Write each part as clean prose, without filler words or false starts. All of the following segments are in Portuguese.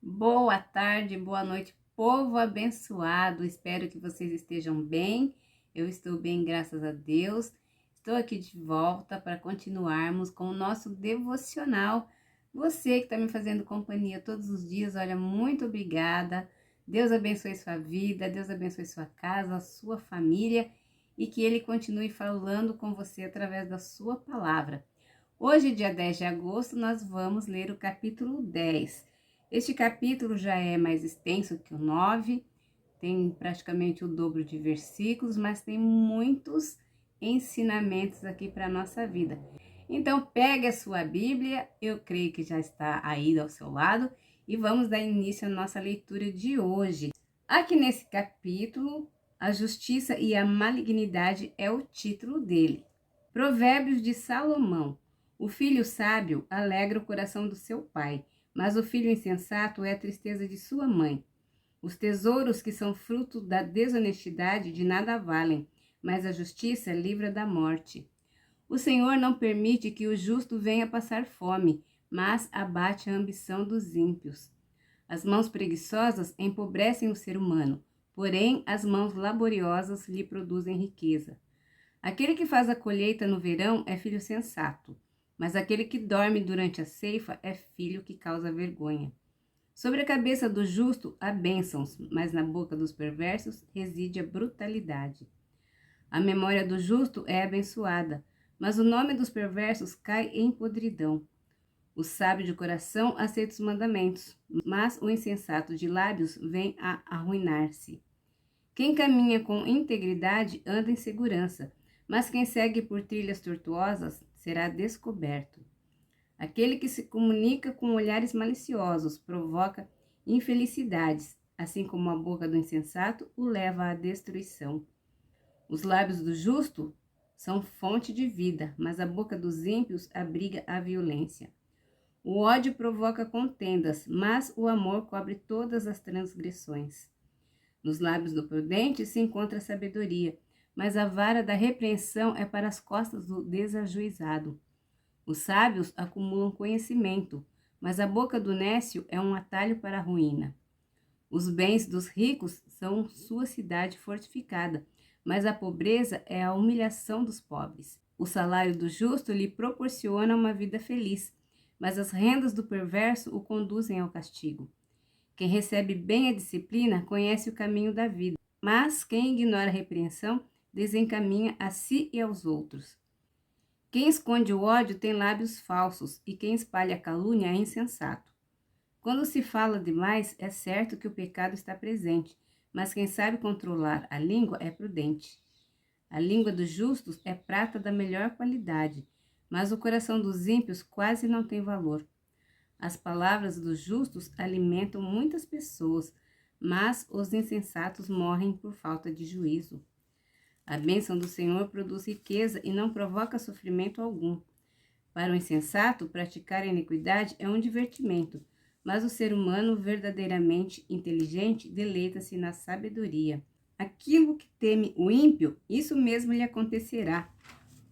Boa tarde, boa noite, povo abençoado. Espero que vocês estejam bem. Eu estou bem, graças a Deus. Estou aqui de volta para continuarmos com o nosso devocional. Você que está me fazendo companhia todos os dias, olha, muito obrigada. Deus abençoe sua vida, Deus abençoe sua casa, sua família e que Ele continue falando com você através da sua palavra. Hoje, dia 10 de agosto, nós vamos ler o capítulo 10. Este capítulo já é mais extenso que o 9, tem praticamente o dobro de versículos, mas tem muitos ensinamentos aqui para a nossa vida. Então, pegue a sua Bíblia, eu creio que já está aí ao seu lado, e vamos dar início à nossa leitura de hoje. Aqui nesse capítulo, a justiça e a malignidade é o título dele. Provérbios de Salomão. O filho sábio alegra o coração do seu pai, mas o filho insensato é a tristeza de sua mãe. Os tesouros que são fruto da desonestidade de nada valem, mas a justiça livra da morte. O Senhor não permite que o justo venha passar fome, mas abate a ambição dos ímpios. As mãos preguiçosas empobrecem o ser humano, porém as mãos laboriosas lhe produzem riqueza. Aquele que faz a colheita no verão é filho sensato, mas aquele que dorme durante a ceifa é filho que causa vergonha. Sobre a cabeça do justo há bênçãos, mas na boca dos perversos reside a brutalidade. A memória do justo é abençoada, mas o nome dos perversos cai em podridão. O sábio de coração aceita os mandamentos, mas o insensato de lábios vem a arruinar-se. Quem caminha com integridade anda em segurança, mas quem segue por trilhas tortuosas será descoberto. Aquele que se comunica com olhares maliciosos provoca infelicidades, assim como a boca do insensato o leva à destruição. Os lábios do justo são fonte de vida, mas a boca dos ímpios abriga a violência. O ódio provoca contendas, mas o amor cobre todas as transgressões. Nos lábios do prudente se encontra a sabedoria, mas a vara da repreensão é para as costas do desajuizado. Os sábios acumulam conhecimento, mas a boca do nécio é um atalho para a ruína. Os bens dos ricos são sua cidade fortificada, mas a pobreza é a humilhação dos pobres. O salário do justo lhe proporciona uma vida feliz, mas as rendas do perverso o conduzem ao castigo. Quem recebe bem a disciplina conhece o caminho da vida, mas quem ignora a repreensão desencaminha a si e aos outros. Quem esconde o ódio tem lábios falsos, e quem espalha a calúnia é insensato. Quando se fala demais, é certo que o pecado está presente, mas quem sabe controlar a língua é prudente. A língua dos justos é prata da melhor qualidade, mas o coração dos ímpios quase não tem valor. As palavras dos justos alimentam muitas pessoas, mas os insensatos morrem por falta de juízo. A bênção do Senhor produz riqueza e não provoca sofrimento algum. Para o insensato, praticar a iniquidade é um divertimento, mas o ser humano verdadeiramente inteligente deleita-se na sabedoria. Aquilo que teme o ímpio, isso mesmo lhe acontecerá.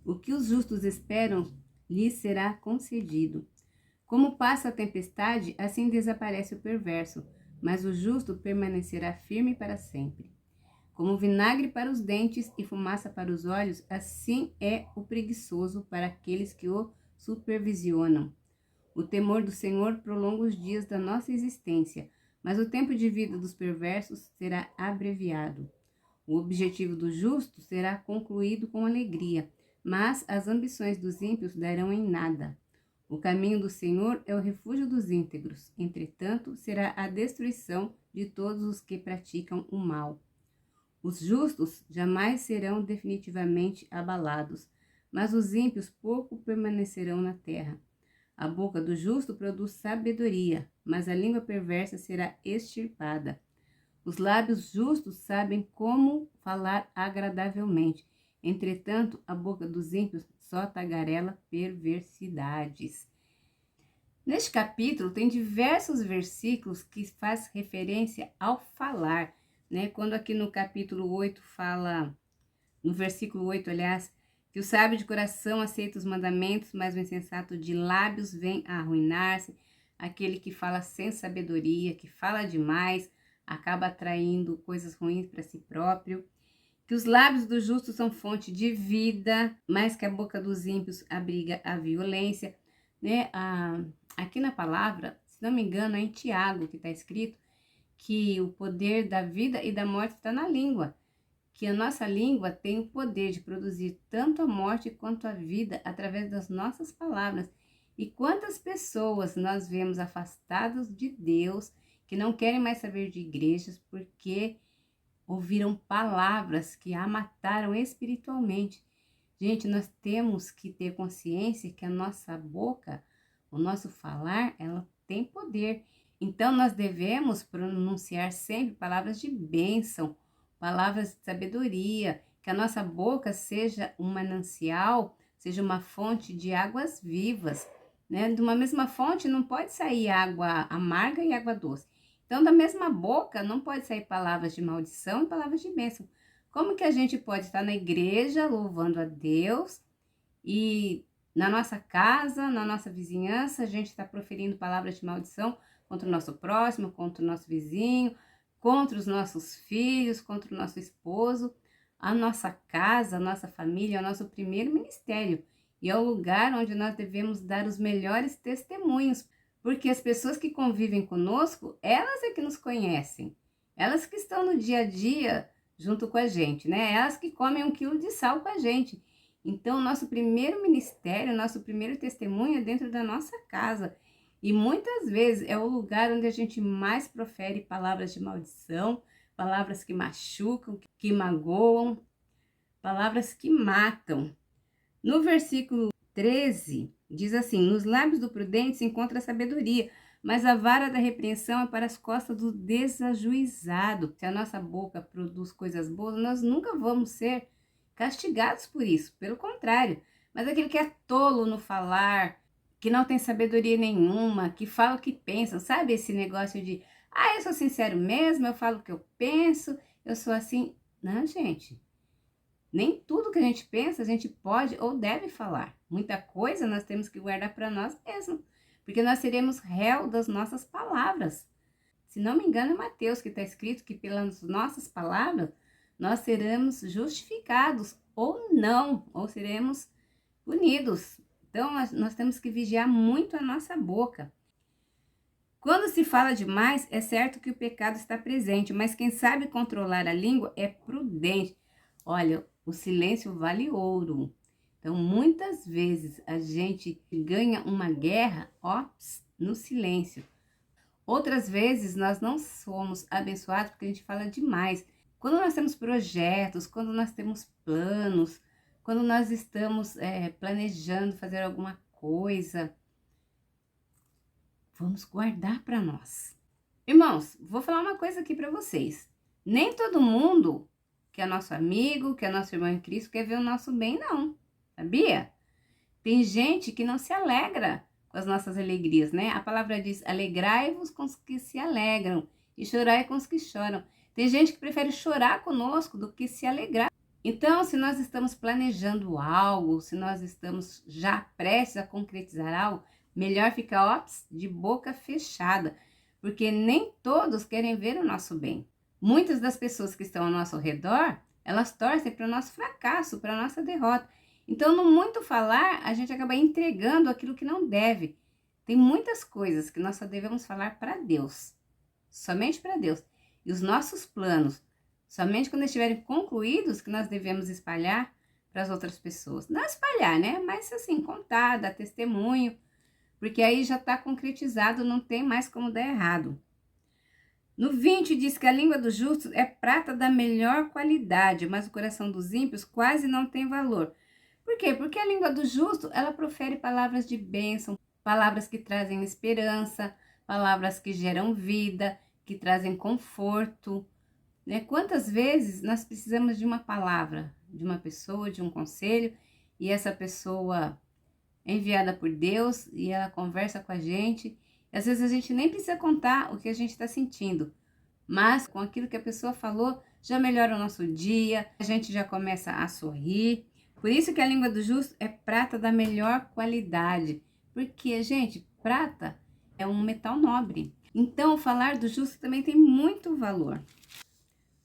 O que os justos esperam, lhes será concedido. Como passa a tempestade, assim desaparece o perverso, mas o justo permanecerá firme para sempre. Como vinagre para os dentes e fumaça para os olhos, assim é o preguiçoso para aqueles que o supervisionam. O temor do Senhor prolonga os dias da nossa existência, mas o tempo de vida dos perversos será abreviado. O objetivo do justo será concluído com alegria, mas as ambições dos ímpios darão em nada. O caminho do Senhor é o refúgio dos íntegros, entretanto, será a destruição de todos os que praticam o mal. Os justos jamais serão definitivamente abalados, mas os ímpios pouco permanecerão na terra. A boca do justo produz sabedoria, mas a língua perversa será extirpada. Os lábios justos sabem como falar agradavelmente, entretanto, a boca dos ímpios só tagarela perversidades. Neste capítulo tem diversos versículos que faz referência ao falar, né? Quando aqui no capítulo 8 fala, no versículo 8, aliás, que o sábio de coração aceita os mandamentos, mas o insensato de lábios vem a arruinar-se. aquele que fala sem sabedoria, que fala demais, acaba atraindo coisas ruins para si próprio. Que os lábios do justo são fonte de vida, mas que a boca dos ímpios abriga a violência, né? Aqui na palavra, se não me engano, é em Tiago que está escrito que o poder da vida e da morte está na língua, que a nossa língua tem o poder de produzir tanto a morte quanto a vida através das nossas palavras. E quantas pessoas nós vemos afastadas de Deus, que não querem mais saber de igrejas, porque ouviram palavras que a mataram espiritualmente. Gente, nós temos que ter consciência que a nossa boca, o nosso falar, ela tem poder. Então, nós devemos pronunciar sempre palavras de bênção, palavras de sabedoria, que a nossa boca seja um manancial, seja uma fonte de águas vivas, né? De uma mesma fonte não pode sair água amarga e água doce. Então, da mesma boca não pode sair palavras de maldição e palavras de bênção. Como que a gente pode estar na igreja louvando a Deus e na nossa casa, na nossa vizinhança, a gente está proferindo palavras de maldição contra o nosso próximo, contra o nosso vizinho, contra os nossos filhos, contra o nosso esposo? A nossa casa, a nossa família é o nosso primeiro ministério e é o lugar onde nós devemos dar os melhores testemunhos, porque as pessoas que convivem conosco, elas é que nos conhecem, elas que estão no dia a dia junto com a gente, né? Elas que comem 1 quilo de sal com a gente. Então, nosso primeiro ministério, nosso primeiro testemunho é dentro da nossa casa. E muitas vezes é o lugar onde a gente mais profere palavras de maldição, palavras que machucam, que magoam, palavras que matam. No versículo 13, diz assim: nos lábios do prudente se encontra a sabedoria, mas a vara da repreensão é para as costas do desajuizado. Se a nossa boca produz coisas boas, nós nunca vamos ser castigados por isso, pelo contrário. Mas aquele que é tolo no falar, que não tem sabedoria nenhuma, que fala o que pensa, sabe esse negócio de, eu sou sincero mesmo, eu falo o que eu penso, eu sou assim. Não, gente. Nem tudo que a gente pensa, a gente pode ou deve falar. Muita coisa nós temos que guardar para nós mesmos, porque nós seremos réu das nossas palavras. Se não me engano, é Mateus que está escrito que pelas nossas palavras nós seremos justificados ou não, ou seremos punidos. Então, nós temos que vigiar muito a nossa boca. Quando se fala demais, é certo que o pecado está presente, mas quem sabe controlar a língua é prudente. Olha, o silêncio vale ouro. Então, muitas vezes a gente ganha uma guerra, no silêncio. Outras vezes nós não somos abençoados porque a gente fala demais. Quando nós temos projetos, quando nós temos planos, quando nós estamos planejando fazer alguma coisa, vamos guardar para nós. Irmãos, vou falar uma coisa aqui para vocês. Nem todo mundo que é nosso amigo, que é nosso irmão em Cristo, quer ver o nosso bem, não. Sabia? Tem gente que não se alegra com as nossas alegrias, né? A palavra diz, alegrai-vos com os que se alegram e chorai com os que choram. Tem gente que prefere chorar conosco do que se alegrar. Então, se nós estamos planejando algo, se nós estamos já prestes a concretizar algo, melhor ficar, de boca fechada, porque nem todos querem ver o nosso bem. Muitas das pessoas que estão ao nosso redor, elas torcem para o nosso fracasso, para a nossa derrota. Então, no muito falar, a gente acaba entregando aquilo que não deve. Tem muitas coisas que nós só devemos falar para Deus, somente para Deus. E os nossos planos, somente quando estiverem concluídos, que nós devemos espalhar para as outras pessoas. Não espalhar, né? Mas assim, contar, dar testemunho, porque aí já está concretizado, não tem mais como dar errado. No 20 diz que a língua do justo é prata da melhor qualidade, mas o coração dos ímpios quase não tem valor. Por quê? Porque a língua do justo, ela profere palavras de bênção, palavras que trazem esperança, palavras que geram vida, que trazem conforto, né? Quantas vezes nós precisamos de uma palavra, de uma pessoa, de um conselho, e essa pessoa é enviada por Deus e ela conversa com a gente. E às vezes a gente nem precisa contar o que a gente está sentindo, mas com aquilo que a pessoa falou, já melhora o nosso dia, a gente já começa a sorrir. Por isso que a língua do justo é prata da melhor qualidade. Porque, gente, prata é um metal nobre. Então, falar do justo também tem muito valor.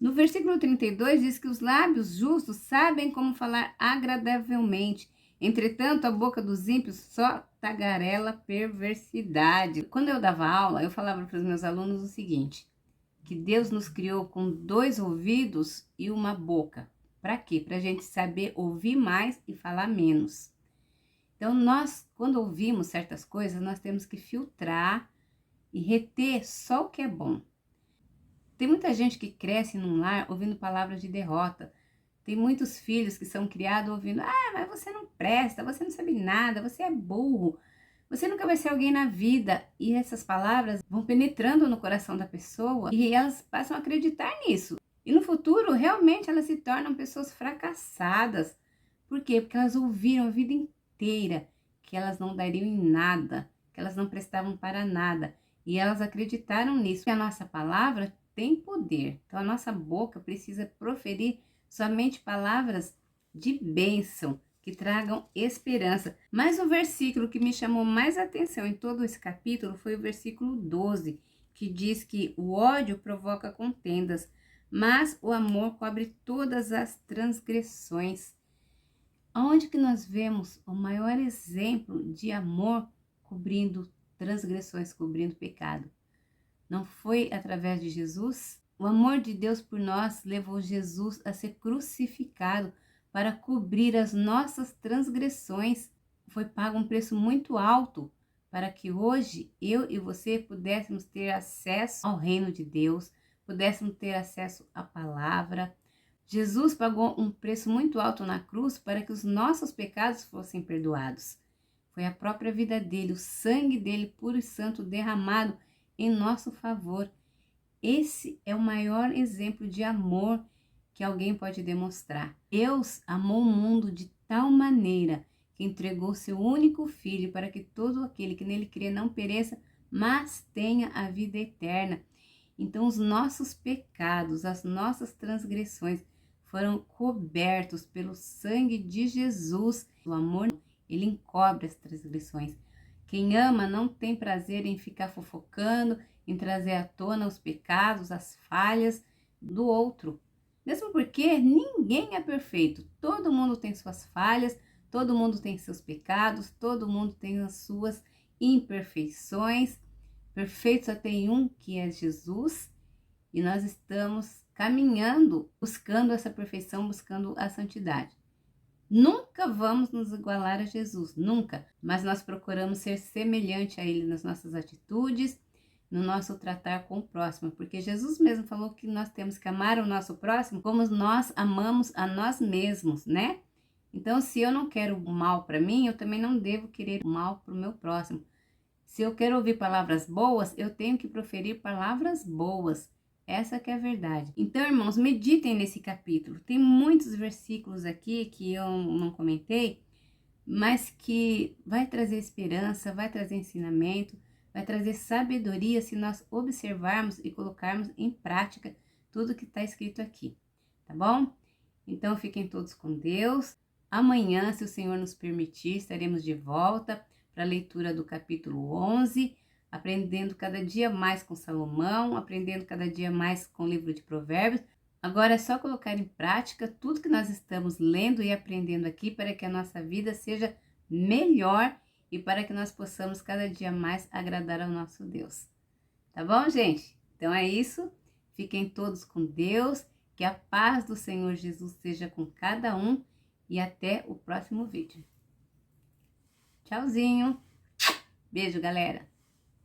No versículo 32 diz que os lábios justos sabem como falar agradavelmente. Entretanto, a boca dos ímpios só tagarela perversidade. Quando eu dava aula, eu falava para os meus alunos o seguinte, que Deus nos criou com 2 ouvidos e uma boca. Para quê? Para a gente saber ouvir mais e falar menos. Então, nós, quando ouvimos certas coisas, nós temos que filtrar e reter só o que é bom. Tem muita gente que cresce num lar ouvindo palavras de derrota. Tem muitos filhos que são criados ouvindo, mas você não presta, você não sabe nada, você é burro, você nunca vai ser alguém na vida. E essas palavras vão penetrando no coração da pessoa e elas passam a acreditar nisso. E no futuro, realmente, elas se tornam pessoas fracassadas. Por quê? Porque elas ouviram a vida inteira que elas não dariam em nada, que elas não prestavam para nada. E elas acreditaram nisso. E a nossa palavra tem poder. Então, a nossa boca precisa proferir somente palavras de bênção, que tragam esperança. Mas o versículo que me chamou mais atenção em todo esse capítulo foi o versículo 12, que diz que o ódio provoca contendas, mas o amor cobre todas as transgressões. Onde que nós vemos o maior exemplo de amor cobrindo transgressões, cobrindo pecado? Não foi através de Jesus? O amor de Deus por nós levou Jesus a ser crucificado para cobrir as nossas transgressões. Foi pago um preço muito alto para que hoje eu e você pudéssemos ter acesso ao reino de Deus, pudéssemos ter acesso à palavra. Jesus pagou um preço muito alto na cruz para que os nossos pecados fossem perdoados. Foi a própria vida dele, o sangue dele puro e santo derramado em nosso favor. Esse é o maior exemplo de amor que alguém pode demonstrar. Deus amou o mundo de tal maneira que entregou seu único filho para que todo aquele que nele crê não pereça, mas tenha a vida eterna. Então os nossos pecados, as nossas transgressões foram cobertos pelo sangue de Jesus. O amor, ele encobre as transgressões. Quem ama não tem prazer em ficar fofocando, em trazer à tona os pecados, as falhas do outro. Mesmo porque ninguém é perfeito. Todo mundo tem suas falhas, todo mundo tem seus pecados, todo mundo tem as suas imperfeições. Perfeito só tem um, que é Jesus. E nós estamos caminhando, buscando essa perfeição, buscando a santidade. Nunca vamos nos igualar a Jesus, nunca, mas nós procuramos ser semelhante a Ele nas nossas atitudes, no nosso tratar com o próximo, porque Jesus mesmo falou que nós temos que amar o nosso próximo como nós amamos a nós mesmos, né? Então, se eu não quero o mal para mim, eu também não devo querer o mal para o meu próximo. Se eu quero ouvir palavras boas, eu tenho que proferir palavras boas. Essa que é a verdade. Então, irmãos, meditem nesse capítulo. Tem muitos versículos aqui que eu não comentei, mas que vai trazer esperança, vai trazer ensinamento, vai trazer sabedoria se nós observarmos e colocarmos em prática tudo que está escrito aqui, tá bom? Então, fiquem todos com Deus. Amanhã, se o Senhor nos permitir, estaremos de volta para a leitura do capítulo 11, aprendendo cada dia mais com Salomão, aprendendo cada dia mais com o livro de Provérbios. Agora é só colocar em prática tudo que nós estamos lendo e aprendendo aqui para que a nossa vida seja melhor e para que nós possamos cada dia mais agradar ao nosso Deus. Tá bom, gente? Então é isso. Fiquem todos com Deus, que a paz do Senhor Jesus seja com cada um e até o próximo vídeo. Tchauzinho. Beijo, galera.